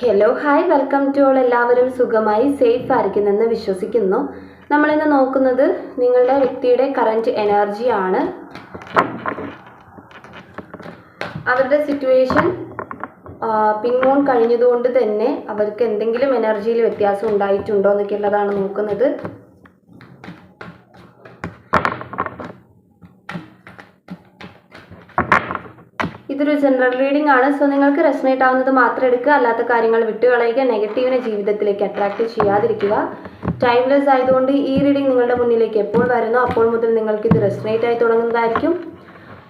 Hello hi welcome to all. എല്ലാവരും സുഖമായി safe ആയിരിക്കുന്നെന്ന് വിശ്വസിക്കുന്നു. നമ്മളിന്ന് നോക്കുന്നത് നിങ്ങളുടെ വ്യക്തിയുടെ കറൻറ്റ് എനർജിയാണ്. അവരുടെ സിറ്റുവേഷൻ പിൻമൂൺ കഴിഞ്ഞതുകൊണ്ട് തന്നെ അവർക്ക് എന്തെങ്കിലും എനർജിയിൽ വ്യത്യാസം ഉണ്ടായിട്ടുണ്ടോ എന്നൊക്കെയുള്ളതാണ് നോക്കുന്നത്. ഇതൊരു ജനറൽ റീഡിംഗ് ആണ്. സോ നിങ്ങൾക്ക് റെസണേറ്റ് ആവുന്നത് മാത്രം എടുക്കുക, അല്ലാത്ത കാര്യങ്ങൾ വിട്ടുകളയുക. നെഗറ്റീവിനെ ജീവിതത്തിലേക്ക് അട്രാക്റ്റ് ചെയ്യാതിരിക്കുക. ടൈംലെസ് ആയതുകൊണ്ട് ഈ റീഡിംഗ് നിങ്ങളുടെ മുന്നിലേക്ക് എപ്പോൾ വരുന്നോ അപ്പോൾ മുതൽ നിങ്ങൾക്ക് ഇത് റെസണേറ്റ് ആയി തുടങ്ങുന്നതായിരിക്കും.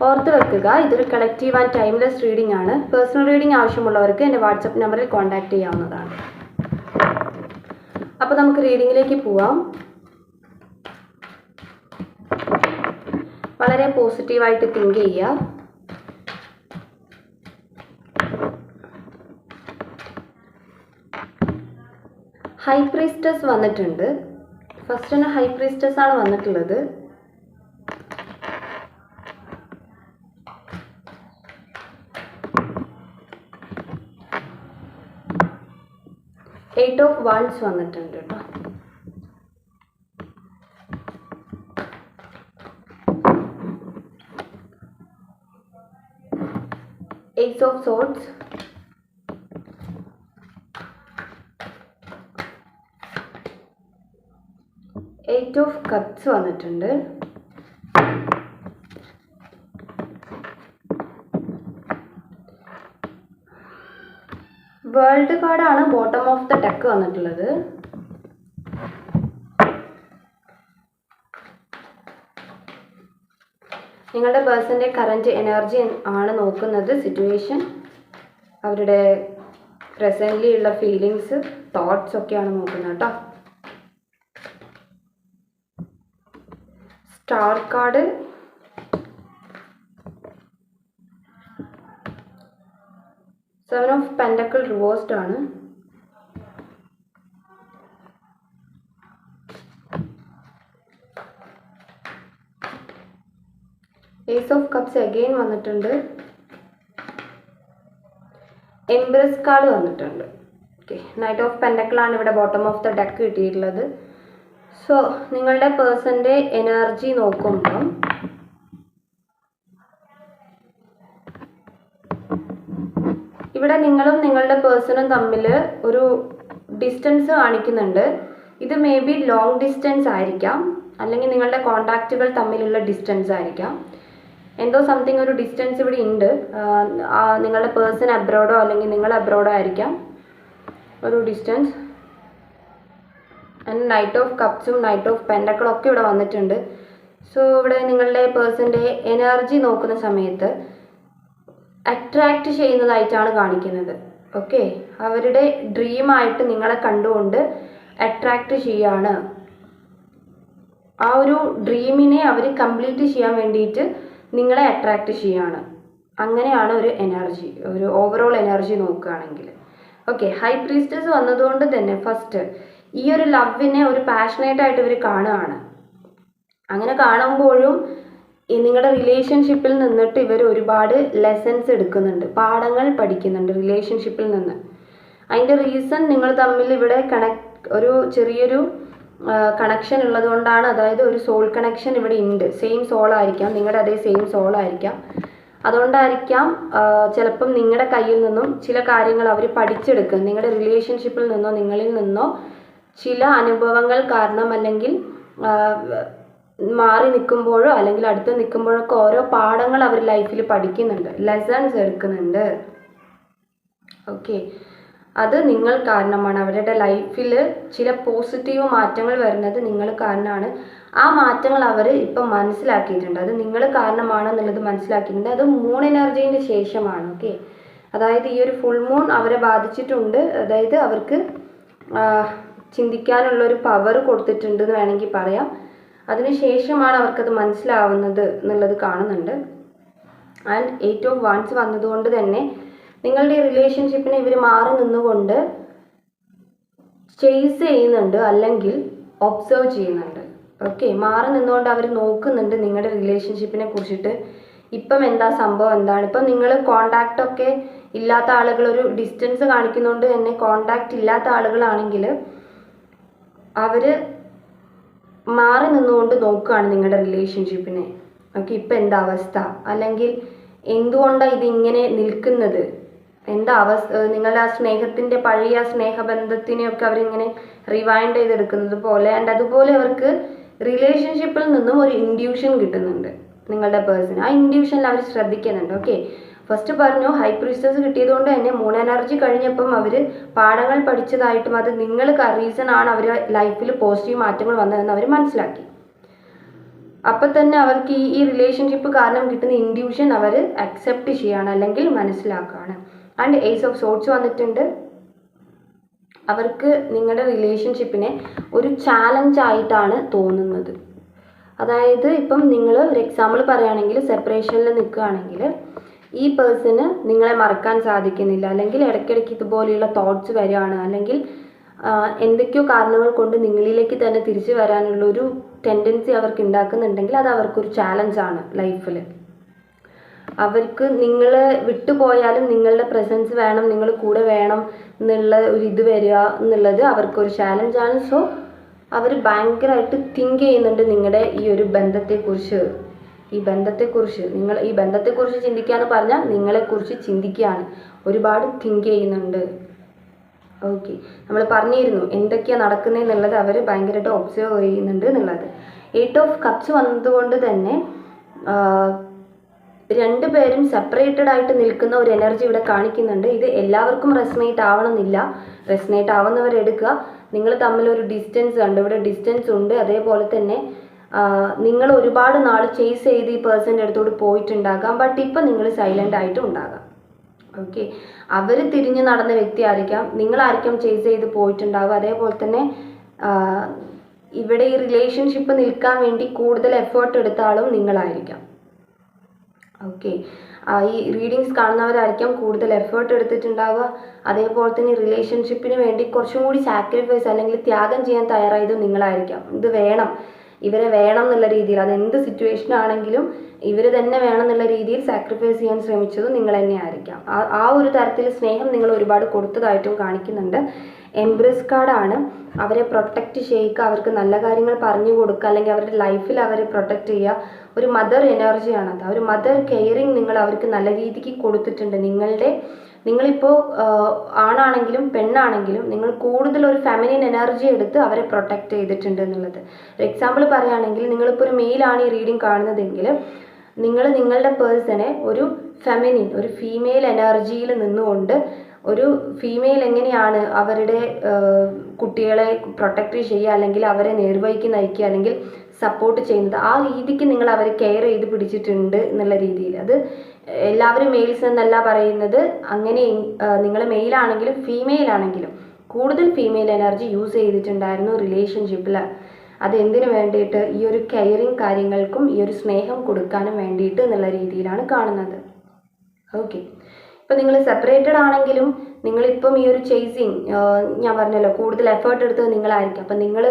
ഓർത്ത് വെക്കുക, ഇതൊരു കളക്റ്റീവ് ആൻഡ് ടൈംലെസ് റീഡിംഗ് ആണ്. പേഴ്സണൽ റീഡിംഗ് ആവശ്യമുള്ളവർക്ക് എൻ്റെ വാട്സപ്പ് നമ്പറിൽ കോൺടാക്റ്റ് ചെയ്യാവുന്നതാണ്. അപ്പോൾ നമുക്ക് റീഡിങ്ങിലേക്ക് പോവാം. വളരെ പോസിറ്റീവായിട്ട് തിങ്ക് ചെയ്യുക. ഹൈ പ്രീസ്റ്റസ് വന്നിട്ടുണ്ട്. ഫസ്റ്റ് തന്നെ ഹൈ പ്രീസ്റ്റസ് ആണ് വന്നിട്ടുള്ളത്. എയ്റ്റ് ഓഫ് വാൻഡ്സ് വന്നിട്ടുണ്ട് കേട്ടോ. Eight of swords, eight of cups വന്നിട്ടുണ്ട്. വേൾഡ് കാർഡാണ് ബോട്ടം ഓഫ് ദ ഡെക്ക് വന്നിട്ടുള്ളത്. നിങ്ങളുടെ പേഴ്സൻ്റെ കറൻറ്റ് എനർജി ആണ് നോക്കുന്നത്. സിറ്റുവേഷൻ, അവരുടെ പ്രസൻ്റ്ലി ഉള്ള ഫീലിങ്സ്, തോട്ട്സ് ഒക്കെയാണ് നോക്കുന്നത് കേട്ടോ. Star card, seven of pentacle reversed ആണ്. ഏസ് ഓഫ് കപ്സ് അഗെയിൻ വന്നിട്ടുണ്ട്. എംബ്രസ് കാർഡ് വന്നിട്ടുണ്ട്. ഓക്കെ, നൈറ്റ് ഓഫ് പെൻഡക്കിൾ ആണ് ഇവിടെ ബോട്ടം ഓഫ് ദ ഡെക്ക് കിട്ടിയിട്ടുള്ളത്. സോ നിങ്ങളുടെ പേഴ്സൻ്റെ എനർജി നോക്കുമ്പം ഇവിടെ നിങ്ങളും നിങ്ങളുടെ പേഴ്സണും തമ്മിൽ ഒരു ഡിസ്റ്റൻസ് കാണിക്കുന്നുണ്ട്. ഇത് മേ ബി ലോങ് ഡിസ്റ്റൻസ് ആയിരിക്കാം, അല്ലെങ്കിൽ നിങ്ങളുടെ കോണ്ടാക്റ്റുകൾ തമ്മിലുള്ള ഡിസ്റ്റൻസ് ആയിരിക്കാം. എന്തോ സംതിങ് ഒരു ഡിസ്റ്റൻസ് ഇവിടെ ഉണ്ട്. നിങ്ങളുടെ പേഴ്സൺ അബ്രോഡോ അല്ലെങ്കിൽ നിങ്ങൾ അബ്രോഡോ ആയിരിക്കാം ഒരു ഡിസ്റ്റൻസ്. ആൻഡ് നൈറ്റ് ഓഫ് കപ്സും നൈറ്റ് ഓഫ് പെൻഡക്കിളും ഒക്കെ ഇവിടെ വന്നിട്ടുണ്ട്. സോ ഇവിടെ നിങ്ങളുടെ പേഴ്സൻ്റെ എനർജി നോക്കുന്ന സമയത്ത് അട്രാക്റ്റ് ചെയ്യുന്നതായിട്ടാണ് കാണിക്കുന്നത്. ഓക്കെ, അവരുടെ ഡ്രീമായിട്ട് നിങ്ങളെ കണ്ടുകൊണ്ട് അട്രാക്റ്റ് ചെയ്യാണ്. ആ ഒരു ഡ്രീമിനെ അവർ കംപ്ലീറ്റ് ചെയ്യാൻ വേണ്ടിയിട്ട് നിങ്ങളെ അട്രാക്റ്റ് ചെയ്യാണ്. അങ്ങനെയാണ് ഒരു എനർജി, ഒരു ഓവറോൾ എനർജി നോക്കുകയാണെങ്കിൽ. ഓക്കെ, ഹൈ പ്രീസ്റ്റസ് വന്നതുകൊണ്ട് തന്നെ ഫസ്റ്റ് ഈ ഒരു ലവിനെ ഒരു പാഷനേറ്റ് ആയിട്ട് ഇവർ കാണുകയാണ്. അങ്ങനെ കാണുമ്പോഴും നിങ്ങളുടെ റിലേഷൻഷിപ്പിൽ നിന്നിട്ട് ഇവർ ഒരുപാട് ലെസൺസ് എടുക്കുന്നുണ്ട്, പാഠങ്ങൾ പഠിക്കുന്നുണ്ട് റിലേഷൻഷിപ്പിൽ നിന്ന്. അതിൻ്റെ റീസൺ നിങ്ങൾ തമ്മിൽ ഇവിടെ ഒരു ചെറിയൊരു കണക്ഷൻ ഉള്ളതുകൊണ്ടാണ്. അതായത് ഒരു സോൾ കണക്ഷൻ ഇവിടെ ഉണ്ട്. സെയിം സോൾ ആയിരിക്കാം, നിങ്ങളുടെ അതേ സെയിം സോൾ ആയിരിക്കാം. അതുകൊണ്ടായിരിക്കാം ചിലപ്പം നിങ്ങളുടെ കയ്യിൽ നിന്നും ചില കാര്യങ്ങൾ അവർ പഠിച്ചെടുക്കും. നിങ്ങളുടെ റിലേഷൻഷിപ്പിൽ നിന്നോ നിങ്ങളിൽ നിന്നോ ചില അനുഭവങ്ങൾ കാരണം, അല്ലെങ്കിൽ മാറി നിൽക്കുമ്പോഴോ അല്ലെങ്കിൽ അടുത്ത് നിൽക്കുമ്പോഴൊക്കെ ഓരോ പാഠങ്ങൾ അവർ ലൈഫിൽ പഠിക്കുന്നുണ്ട്, ലെസൺസ് എടുക്കുന്നുണ്ട്. ഓക്കെ, അത് നിങ്ങൾ കാരണമാണ്. അവരുടെ ലൈഫിൽ ചില പോസിറ്റീവ് മാറ്റങ്ങൾ വരുന്നത് നിങ്ങൾ കാരണമാണ്. ആ മാറ്റങ്ങൾ അവർ ഇപ്പം മനസ്സിലാക്കിയിട്ടുണ്ട്. അത് നിങ്ങൾ കാരണമാണെന്നുള്ളത് മനസ്സിലാക്കിയിട്ടുണ്ട്. അത് മൂൺ എനർജീൻ്റെ ശേഷമാണ്. ഓക്കെ, അതായത് ഈ ഒരു ഫുൾ മൂൺ അവരെ ബാധിച്ചിട്ടുണ്ട്. അതായത് അവർക്ക് ചിന്തിക്കാനുള്ളൊരു പവർ കൊടുത്തിട്ടുണ്ട് എന്ന് വേണമെങ്കിൽ പറയാം. അതിനുശേഷമാണ് അവർക്കത് മനസ്സിലാവുന്നത് എന്നുള്ളത് കാണുന്നുണ്ട്. ആൻഡ് എയ്റ്റ് ഓഫ് വാൻഡ്സ് വന്നതുകൊണ്ട് തന്നെ നിങ്ങളുടെ റിലേഷൻഷിപ്പിനെ ഇവർ മാറി നിന്നുകൊണ്ട് ചേസ് ചെയ്യുന്നുണ്ട്, അല്ലെങ്കിൽ ഒബ്സർവ് ചെയ്യുന്നുണ്ട്. ഓക്കെ, മാറി നിന്നുകൊണ്ട് അവർ നോക്കുന്നുണ്ട് നിങ്ങളുടെ റിലേഷൻഷിപ്പിനെ കുറിച്ചിട്ട്. ഇപ്പം എന്താ സംഭവം, എന്താണ് ഇപ്പം നിങ്ങൾ കോണ്ടാക്റ്റൊക്കെ ഇല്ലാത്ത ആളുകൾ, ഒരു ഡിസ്റ്റൻസ് കാണിക്കുന്നതുകൊണ്ട് തന്നെ കോണ്ടാക്റ്റ് ഇല്ലാത്ത ആളുകളാണെങ്കിൽ അവർ മാറി നിന്നുകൊണ്ട് നോക്കുകയാണ് നിങ്ങളുടെ റിലേഷൻഷിപ്പിനെ. ഓക്കെ, ഇപ്പം എന്താ അവസ്ഥ, അല്ലെങ്കിൽ എന്തുകൊണ്ടാണ് ഇതിങ്ങനെ നിൽക്കുന്നത്, എന്താ അവസ്ഥ, നിങ്ങളുടെ ആ സ്നേഹത്തിൻ്റെ പഴയ സ്നേഹബന്ധത്തിനെയൊക്കെ അവരിങ്ങനെ റിവൈൻഡ് ചെയ്തെടുക്കുന്നത് പോലെ. ആൻഡ് അതുപോലെ അവർക്ക് റിലേഷൻഷിപ്പിൽ നിന്നും ഒരു ഇൻഡ്യൂഷൻ കിട്ടുന്നുണ്ട് നിങ്ങളുടെ പേഴ്സൺ. ആ ഇൻഡ്യൂഷനിൽ അവർ ശ്രദ്ധിക്കുന്നുണ്ട്. ഓക്കെ, ഫസ്റ്റ് പറഞ്ഞു ഹൈ പ്രീസ്റ്റസ് കിട്ടിയതുകൊണ്ട് തന്നെ മൂൺ എനർജി കഴിഞ്ഞപ്പം അവർ പാഠങ്ങൾ പഠിച്ചതായിട്ടും അത് നിങ്ങൾ റീസൺ ആണ് അവർ ലൈഫിൽ പോസിറ്റീവ് മാറ്റങ്ങൾ വന്നതെന്ന് അവർ മനസ്സിലാക്കി. അപ്പം തന്നെ അവർക്ക് ഈ റിലേഷൻഷിപ്പ് കാരണം കിട്ടുന്ന ഇൻഡ്യൂഷൻ അവർ അക്സെപ്റ്റ് ചെയ്യാണ്, അല്ലെങ്കിൽ മനസ്സിലാക്കുകയാണ്. ആൻഡ് ഏസ് ഓഫ് സോർട്സ് വന്നിട്ടുണ്ട്. അവർക്ക് നിങ്ങളുടെ റിലേഷൻഷിപ്പിനെ ഒരു ചാലഞ്ച് ആയിട്ടാണ് തോന്നുന്നത്. അതായത് ഇപ്പം നിങ്ങൾ ഒരു എക്സാമ്പിൾ പറയുകയാണെങ്കിൽ, സെപ്പറേഷനിൽ നിൽക്കുകയാണെങ്കിൽ ഈ പേഴ്സണ് നിങ്ങളെ മറക്കാൻ സാധിക്കുന്നില്ല, അല്ലെങ്കിൽ ഇടയ്ക്കിടയ്ക്ക് ഇതുപോലെയുള്ള തോട്ട്സ് വരികയാണ്, അല്ലെങ്കിൽ എന്തൊക്കെയോ കാരണങ്ങൾ കൊണ്ട് നിങ്ങളിലേക്ക് തന്നെ തിരിച്ചു വരാനുള്ളൊരു ടെൻഡൻസി അവർക്ക് ഉണ്ടാക്കുന്നുണ്ടെങ്കിൽ അത് അവർക്കൊരു ചാലഞ്ചാണ് ലൈഫിൽ. അവർക്ക് നിങ്ങൾ വിട്ടുപോയാലും നിങ്ങളുടെ പ്രസൻസ് വേണം, നിങ്ങൾ കൂടെ വേണം എന്നുള്ള ഒരു ഇത് വരിക എന്നുള്ളത് അവർക്കൊരു ചാലഞ്ചാണ്. സോ അവർ ഭയങ്കരമായിട്ട് തിങ്ക് ചെയ്യുന്നുണ്ട് നിങ്ങളുടെ ഈ ഒരു ബന്ധത്തെക്കുറിച്ച്. നിങ്ങൾ ഈ ബന്ധത്തെക്കുറിച്ച് ചിന്തിക്കുക എന്ന് പറഞ്ഞാൽ നിങ്ങളെക്കുറിച്ച് ചിന്തിക്കുകയാണ്, ഒരുപാട് തിങ്ക് ചെയ്യുന്നുണ്ട്. ഓക്കെ, നമ്മൾ പറഞ്ഞിരുന്നു എന്തൊക്കെയാണ് നടക്കുന്നതെന്നുള്ളത് അവർ ഭയങ്കരമായിട്ട് ഒബ്സർവ് ചെയ്യുന്നുണ്ട് എന്നുള്ളത്. 8 ഓഫ് കപ്സ് വന്നതുകൊണ്ട് തന്നെ രണ്ടുപേരും സെപ്പറേറ്റഡ് ആയിട്ട് നിൽക്കുന്ന ഒരു എനർജി ഇവിടെ കാണിക്കുന്നുണ്ട്. ഇത് എല്ലാവർക്കും റെസനേറ്റ് ആവണമെന്നില്ല. റെസനേറ്റ് ആവുന്നവരെടുക്കുക. നിങ്ങൾ തമ്മിലൊരു ഡിസ്റ്റൻസ് ഉണ്ട്, ഇവിടെ ഡിസ്റ്റൻസ് ഉണ്ട്. അതേപോലെ തന്നെ നിങ്ങൾ ഒരുപാട് നാൾ ചേസ് ചെയ്ത് ഈ പേഴ്സൻ്റെ അടുത്തോട്ട് പോയിട്ടുണ്ടാകാം, ബട്ട് ഇപ്പം നിങ്ങൾ സൈലൻ്റ് ആയിട്ടും ഉണ്ടാകാം. ഓക്കെ, അവർ തിരിഞ്ഞു നടന്ന വ്യക്തി ആയിരിക്കാം, നിങ്ങളായിരിക്കാം ചേസ് ചെയ്ത് പോയിട്ടുണ്ടാവുക. അതേപോലെ തന്നെ ഇവിടെ ഈ റിലേഷൻഷിപ്പ് നിൽക്കാൻ വേണ്ടി കൂടുതൽ എഫേർട്ട് എടുത്ത ആളും നിങ്ങളായിരിക്കാം. ഓക്കെ, ഈ റീഡിങ്സ് കാണുന്നവരായിരിക്കാം കൂടുതൽ എഫേർട്ട് എടുത്തിട്ടുണ്ടാവുക. അതേപോലെ തന്നെ റിലേഷൻഷിപ്പിന് വേണ്ടി കുറച്ചും കൂടി സാക്രിഫൈസ് അല്ലെങ്കിൽ ത്യാഗം ചെയ്യാൻ തയ്യാറായതും നിങ്ങളായിരിക്കാം. ഇത് വേണം, ഇവരെ വേണം എന്നുള്ള രീതിയിൽ, അതെന്ത് സിറ്റുവേഷൻ ആണെങ്കിലും ഇവർ തന്നെ വേണം എന്നുള്ള രീതിയിൽ സാക്രിഫൈസ് ചെയ്യാൻ ശ്രമിച്ചതും നിങ്ങൾ തന്നെ ആയിരിക്കാം. ആ ഒരു തരത്തിൽ സ്നേഹം നിങ്ങൾ ഒരുപാട് കൊടുത്തതായിട്ടും കാണിക്കുന്നുണ്ട്. എംബ്രസ് കാർഡാണ്. അവരെ പ്രൊട്ടക്റ്റ് ചെയ്യുക, അവർക്ക് നല്ല കാര്യങ്ങൾ പറഞ്ഞു കൊടുക്കുക, അല്ലെങ്കിൽ അവരുടെ ലൈഫിൽ അവരെ പ്രൊട്ടക്റ്റ് ചെയ്യുക. ഒരു മദർ എനർജിയാണത്. ആ ഒരു മദർ കെയറിങ് നിങ്ങൾ അവർക്ക് നല്ല രീതിക്ക് കൊടുത്തിട്ടുണ്ട്. നിങ്ങളിപ്പോൾ ആണാണെങ്കിലും പെണ്ണാണെങ്കിലും നിങ്ങൾ കൂടുതൽ ഒരു ഫെമിനിൻ എനർജി എടുത്ത് അവരെ പ്രൊട്ടക്റ്റ് ചെയ്തിട്ടുണ്ട് എന്നുള്ളത്. ഒരു എക്സാമ്പിൾ പറയുകയാണെങ്കിൽ, നിങ്ങളിപ്പോൾ ഒരു മെയിലാണ് ഈ റീഡിങ് കാണുന്നതെങ്കിൽ നിങ്ങൾ നിങ്ങളുടെ പേഴ്സണെ ഒരു ഫെമിനിൻ, ഒരു ഫീമെയിൽ എനർജിയിൽ നിന്നുകൊണ്ട്, ഒരു ഫീമെയിൽ എങ്ങനെയാണ് അവരുടെ കുട്ടികളെ പ്രൊട്ടക്റ്റ് ചെയ്യുക, അല്ലെങ്കിൽ അവരെ നേർവഴിക്ക് നയിക്കുക, അല്ലെങ്കിൽ സപ്പോർട്ട് ചെയ്യുന്നത്, ആ രീതിക്ക് നിങ്ങൾ അവരെ കെയർ ചെയ്ത് പിടിച്ചിട്ടുണ്ട് എന്നുള്ള രീതിയിൽ. അത് എല്ലാവരും മെയിൽസ് എന്നല്ല പറയുന്നത്. അങ്ങനെ നിങ്ങൾ മെയിലാണെങ്കിലും ഫീമെയിൽ ആണെങ്കിലും കൂടുതൽ ഫീമെയിൽ എനർജി യൂസ് ചെയ്തിട്ടുണ്ടായിരുന്നു റിലേഷൻഷിപ്പിൽ. അത് എന്തിനു വേണ്ടിയിട്ട്? ഈ ഒരു കെയറിങ് കാര്യങ്ങൾക്കും ഈ ഒരു സ്നേഹം കൊടുക്കാനും വേണ്ടിയിട്ട് എന്നുള്ള രീതിയിലാണ് കാണുന്നത്. ഓക്കെ, ഇപ്പം നിങ്ങൾ സെപ്പറേറ്റഡ് ആണെങ്കിലും നിങ്ങളിപ്പം ഈ ഒരു ചേസിങ്, ഞാൻ പറഞ്ഞല്ലോ കൂടുതൽ എഫേർട്ട് എടുത്തത് നിങ്ങളായിരിക്കും. അപ്പം നിങ്ങൾ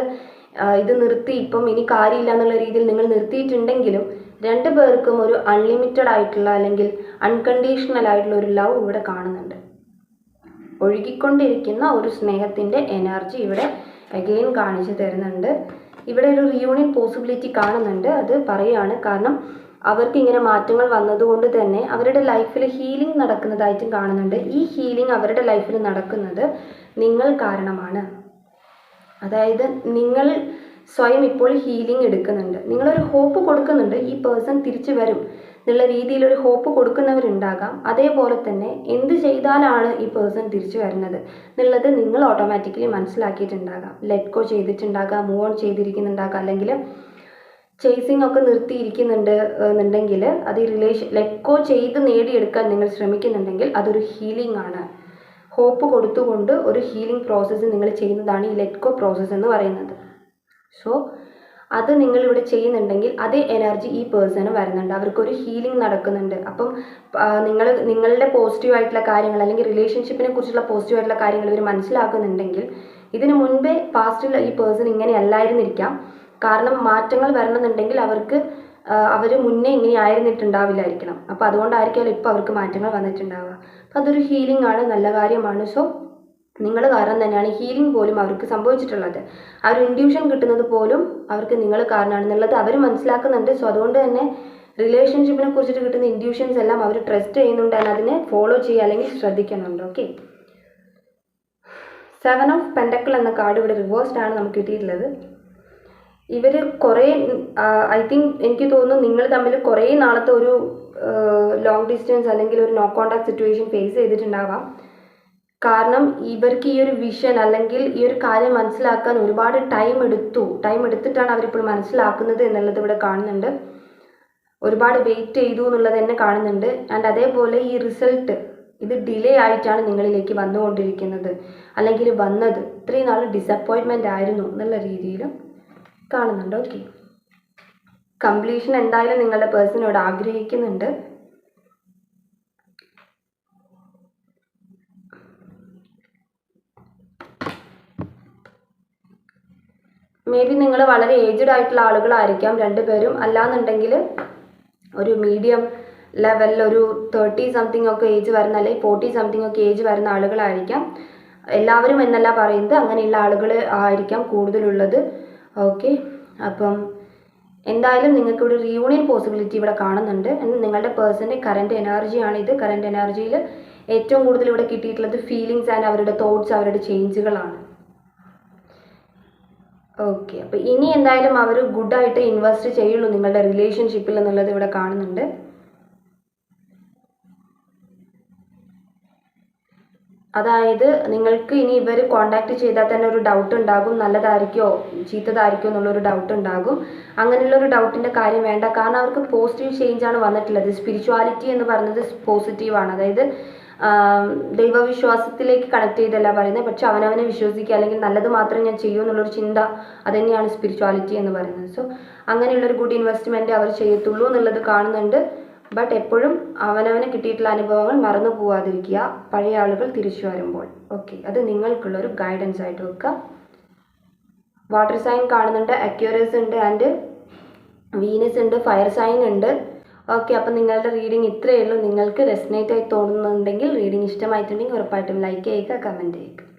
ഇത് നിർത്തി, ഇപ്പം ഇനി കാര്യമില്ല എന്നുള്ള രീതിയിൽ നിങ്ങൾ നിർത്തിയിട്ടുണ്ടെങ്കിലും രണ്ടു പേർക്കും ഒരു അൺലിമിറ്റഡ് ആയിട്ടുള്ള അല്ലെങ്കിൽ അൺകണ്ടീഷണൽ ആയിട്ടുള്ള ഒരു ലവ് ഇവിടെ കാണുന്നുണ്ട്. ഒഴുകിക്കൊണ്ടിരിക്കുന്ന ഒരു സ്നേഹത്തിൻ്റെ എനർജി ഇവിടെ അഗെയിൻ കാണിച്ചു തരുന്നുണ്ട്. ഇവിടെ ഒരു റിയൂണിയൻ പോസിബിലിറ്റി കാണുന്നുണ്ട്. അത് പറയുകയാണ്, കാരണം അവർക്ക് ഇങ്ങനെ മാറ്റങ്ങൾ വന്നതുകൊണ്ട് തന്നെ അവരുടെ ലൈഫിൽ ഹീലിംഗ് നടക്കുന്നതായിട്ടും കാണുന്നുണ്ട്. ഈ ഹീലിംഗ് അവരുടെ ലൈഫിൽ നടക്കുന്നത് നിങ്ങൾ കാരണമാണ്. അതായത് നിങ്ങൾ സ്വയം ഇപ്പോൾ ഹീലിംഗ് എടുക്കുന്നുണ്ട്. നിങ്ങളൊരു ഹോപ്പ് കൊടുക്കുന്നുണ്ട്, ഈ പേഴ്സൺ തിരിച്ചു വരും എന്നുള്ള രീതിയിലൊരു ഹോപ്പ് കൊടുക്കുന്നവരുണ്ടാകാം. അതേപോലെ തന്നെ എന്ത് ചെയ്താലാണ് ഈ പേഴ്സൺ തിരിച്ചു വരുന്നത് എന്നുള്ളത് നിങ്ങൾ ഓട്ടോമാറ്റിക്കലി മനസ്സിലാക്കിയിട്ടുണ്ടാകാം. ലെറ്റ് ഗോ ചെയ്തിട്ടുണ്ടാകാം, മൂവ് ഓൺ ചെയ്തിരിക്കുന്നുണ്ടാകാം, അല്ലെങ്കിൽ ചേസിങ് ഒക്കെ നിർത്തിയിരിക്കുന്നുണ്ട് എന്നുണ്ടെങ്കിൽ അത് ഈ ലെറ്റ് ഗോ ചെയ്ത് നേടിയെടുക്കാൻ നിങ്ങൾ ശ്രമിക്കുന്നുണ്ടെങ്കിൽ അതൊരു ഹീലിംഗ് ആണ്. ഹോപ്പ് കൊടുത്തുകൊണ്ട് ഒരു ഹീലിംഗ് പ്രോസസ്സ് നിങ്ങൾ ചെയ്യുന്നതാണ് ഈ ലെറ്റ് ഗോ പ്രോസസ്സ് എന്ന് പറയുന്നത്. സോ അത് നിങ്ങളിവിടെ ചെയ്യുന്നുണ്ടെങ്കിൽ അതേ എനർജി ഈ പേഴ്സണ് വരുന്നുണ്ട്. അവർക്കൊരു ഹീലിംഗ് നടക്കുന്നുണ്ട്. അപ്പം നിങ്ങളുടെ പോസിറ്റീവായിട്ടുള്ള കാര്യങ്ങൾ അല്ലെങ്കിൽ റിലേഷൻഷിപ്പിനെ കുറിച്ചുള്ള പോസിറ്റീവായിട്ടുള്ള കാര്യങ്ങൾ ഇവർ മനസ്സിലാക്കുന്നുണ്ടെങ്കിൽ ഇതിനു മുൻപേ പാസ്റ്റിൽ ഈ പേഴ്സൺ ഇങ്ങനെ അല്ലായിരുന്നിരിക്കാം. കാരണം മാറ്റങ്ങൾ വരണമെന്നുണ്ടെങ്കിൽ അവർ മുന്നേ ഇങ്ങനെ ആയിരുന്നിട്ടുണ്ടാവില്ലായിരിക്കണം. അപ്പോൾ അതുകൊണ്ടായിരിക്കുമല്ലോ ഇപ്പോൾ അവർക്ക് മാറ്റങ്ങൾ വന്നിട്ടുണ്ടാവുക. അപ്പോൾ അതൊരു ഹീലിംഗ് ആണ്, നല്ല കാര്യമാണ്. സോ നിങ്ങൾ കാരണം തന്നെയാണ് ഹീലിംഗ് പോലും അവർക്ക് സംഭവിച്ചിട്ടുള്ളത്. ആ ഒരു ഇൻഡ്യൂഷൻ കിട്ടുന്നത് പോലും അവർക്ക് നിങ്ങൾ കാരണമാണെന്നുള്ളത് അവർ മനസ്സിലാക്കുന്നുണ്ട്. സോ അതുകൊണ്ട് തന്നെ റിലേഷൻഷിപ്പിനെ കുറിച്ചിട്ട് കിട്ടുന്ന ഇൻഡ്യൂഷൻസ് എല്ലാം അവർ ട്രസ്റ്റ് ചെയ്യുന്നുണ്ട്, അതിനെ ഫോളോ ചെയ്യുക അല്ലെങ്കിൽ ശ്രദ്ധിക്കുന്നുണ്ട്. ഓക്കെ, 7 ഓഫ് പെൻഡക്കിൾ എന്ന കാർഡ് ഇവിടെ റിവേഴ്സ്ഡ് ആണ് നമുക്ക് കിട്ടിയിട്ടുള്ളത്. ഇവർ കുറേ ഐ തിങ്ക് എനിക്ക് തോന്നുന്നു നിങ്ങൾ തമ്മിൽ കുറേ നാളത്തെ ഒരു ലോങ് ഡിസ്റ്റൻസ് അല്ലെങ്കിൽ ഒരു നോ കോണ്ടാക്ട് സിറ്റുവേഷൻ ഫേസ് ചെയ്തിട്ടുണ്ടാവാം. കാരണം ഇവർക്ക് ഈ ഒരു വിഷൻ അല്ലെങ്കിൽ ഈ ഒരു കാര്യം മനസ്സിലാക്കാൻ ഒരുപാട് ടൈം എടുത്തിട്ടാണ് അവരിപ്പോൾ മനസ്സിലാക്കുന്നത് എന്നുള്ളത് ഇവിടെ കാണുന്നുണ്ട്. ഒരുപാട് വെയിറ്റ് ചെയ്തു എന്നുള്ളത് തന്നെ കാണുന്നുണ്ട്. ആൻഡ് അതേപോലെ ഈ റിസൾട്ട് ഇത് ഡിലേ ആയിട്ടാണ് നിങ്ങളിലേക്ക് വന്നുകൊണ്ടിരിക്കുന്നത്, അല്ലെങ്കിൽ വന്നത് ഇത്രയും നാൾ ഡിസപ്പോയിൻമെൻ്റ് ആയിരുന്നു എന്നുള്ള രീതിയിലും കാണുന്നുണ്ട്. ഓക്കെ, കംപ്ലീഷൻ എന്തായാലും നിങ്ങളുടെ പേഴ്സണോട് ആഗ്രഹിക്കുന്നുണ്ട്. മേ ബി നിങ്ങൾ വളരെ ഏജ്ഡ് ആയിട്ടുള്ള ആളുകളായിരിക്കാം രണ്ടുപേരും, അല്ലാന്നുണ്ടെങ്കിൽ ഒരു മീഡിയം ലെവലിൽ ഒരു 30 സംതിങ് ഒക്കെ ഏജ് വരുന്ന അല്ലെങ്കിൽ 40 സംതിങ് ഒക്കെ ഏജ് വരുന്ന ആളുകളായിരിക്കാം. എല്ലാവരും എന്നല്ല പറയുന്നത്, അങ്ങനെയുള്ള ആളുകൾ ആയിരിക്കാം കൂടുതലുള്ളത്. ഓക്കെ, അപ്പം എന്തായാലും നിങ്ങൾക്ക് ഇവിടെ റീയൂണിയൻ പോസിബിലിറ്റി ഇവിടെ കാണുന്നുണ്ട്. നിങ്ങളുടെ പേഴ്സൻ്റെ കറൻറ്റ് എനർജിയാണ് ഇത്. കറൻറ്റ് എനർജിയിൽ ഏറ്റവും കൂടുതൽ ഇവിടെ കിട്ടിയിട്ടുള്ളത് ഫീലിങ്സ് ആൻഡ് അവരുടെ തോട്ട്സ്, അവരുടെ ചേഞ്ചുകളാണ്. ഓക്കെ, അപ്പോൾ ഇനി എന്തായാലും അവർ ഗുഡായിട്ട് ഇൻവെസ്റ്റ് ചെയ്യുള്ളൂ നിങ്ങളുടെ റിലേഷൻഷിപ്പിൽ എന്നുള്ളത് ഇവിടെ കാണുന്നുണ്ട്. അതായത് നിങ്ങൾക്ക് ഇനി ഇവർ കോണ്ടാക്ട് ചെയ്താൽ തന്നെ ഒരു ഡൗട്ട് ഉണ്ടാകും, നല്ലതായിരിക്കോ ചീത്തതായിരിക്കോ എന്നുള്ളൊരു ഡൗട്ട് ഉണ്ടാകും. അങ്ങനെയുള്ളൊരു ഡൗട്ടിൻ്റെ കാര്യം വേണ്ട, കാരണം അവർക്ക് പോസിറ്റീവ് ചേഞ്ചാണ് വന്നിട്ടുള്ളത്. സ്പിരിച്വാലിറ്റി എന്ന് പറയുന്നത് പോസിറ്റീവാണ്, അതായത് ദൈവവിശ്വാസത്തിലേക്ക് കണക്ട് ചെയ്തല്ല പറയുന്നത്, പക്ഷെ അവനവനെ വിശ്വസിക്കുക അല്ലെങ്കിൽ നല്ലത് മാത്രം ഞാൻ ചെയ്യൂ എന്നുള്ളൊരു ചിന്ത, അതുതന്നെയാണ് സ്പിരിച്വാലിറ്റി എന്ന് പറയുന്നത്. സോ അങ്ങനെയുള്ളൊരു ഗുഡ് ഇൻവെസ്റ്റ്മെൻറ്റ് അവർ ചെയ്യത്തുള്ളൂ എന്നുള്ളത് കാണുന്നുണ്ട്. ബട്ട് എപ്പോഴും അവനവന് കിട്ടിയിട്ടുള്ള അനുഭവങ്ങൾ മറന്നു പോവാതിരിക്കുക പഴയ ആളുകൾ തിരിച്ചു വരുമ്പോൾ. ഓക്കെ, അത് നിങ്ങൾക്കുള്ളൊരു ഗൈഡൻസ് ആയിട്ട് വെക്കുക. വാട്ടർ സൈൻ കാണുന്നുണ്ട്, അക്യൂറസ് ഉണ്ട്, ആൻഡ് വീനസ് ഉണ്ട്, ഫയർ സൈൻ ഉണ്ട്. ഓക്കെ, അപ്പം നിങ്ങളുടെ റീഡിങ് ഇത്രയേ ഉള്ളൂ. നിങ്ങൾക്ക് റെസനേറ്റ് ആയി തോന്നുന്നുണ്ടെങ്കിൽ, റീഡിങ് ഇഷ്ടമായിട്ടുണ്ടെങ്കിൽ ഉറപ്പായിട്ടും ലൈക്ക് ചെയ്യുക, കമൻറ്റ് ചെയ്യുക.